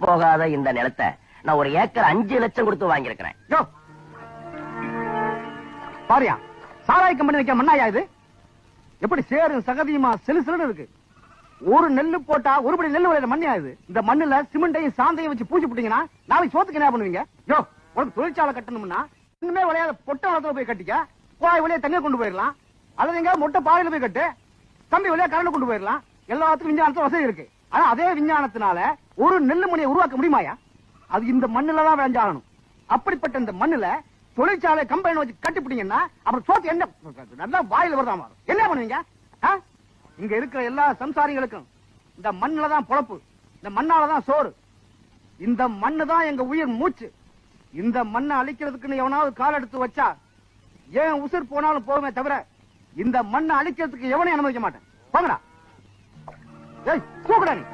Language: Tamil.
போகாத இந்த நிலத்தை நான் ஒரு ஏக்கர் 5 லட்சம் கொடுத்து வாங்கியிருக்கிறேன். பாரியா, சாராய் கம்பெனி வைக்க மண்ணாயா இது? எப்படி சேரும் சகதியுமா செலுசலுன்னு இருக்கு. ஒரு நெல்லு போட்டா ஒருபடி நெல்லு விளையாட மண்ணியா இது? இந்த மண்ணுல சிமெண்டையும் சாந்தையும் வச்சு பூச்சி போட்டீங்கன்னா நாளைக்கு சோத்துக்கு என்ன பண்ணுவீங்க? உனக்கு தொழிற்சாலை கட்டணும்னா இன்னுமே விளையாத பொட்டை வளத்துல போய் கட்டிக்க. குழாய் வழியா தண்ணியை கொண்டு போயிடலாம். அல்லது எங்க மொட்டை பாறையில போய் கட்டு. கம்பி வழியா கரண்ட் கொண்டு போயிடலாம். எல்லாத்துக்கும் விஞ்ஞானத்துல வசதி இருக்கு. ஆனா அதே விஞ்ஞானத்தினால ஒரு நெல்லு மணியை உருவாக்க முடியுமாயா? அது இந்த மண்ணுல தான் விளைஞ்சாகணும். அப்படிப்பட்ட இந்த மண்ணுல தொழிற்சாலை கம்பெனி வச்சு கட்டிப்பிட்டீங்கன்னா அப்புறம் சோத்து என்ன நல்லா வாயில வரதான் மாறும். என்ன பண்ணுவீங்க? இங்க இருக்கிற எல்லா சம்சாரிகளுக்கும் இந்த மண்ணுல தான் பொழப்பு. இந்த மண்ணாலதான் சோறு. இந்த மண்ணு தான் எங்க உயிர் மூச்சு. இந்த மண்ணை அழிக்கிறதுக்குன்னு எவனாவது கால் எடுத்து வச்சா ஏன் உசுர் போனாலும் போகுமே தவிர இந்த மண்ணை அழிக்கிறதுக்கு எவனையும் அனுமதிக்க மாட்டேன். போங்கடா. தூக்குடா நீ.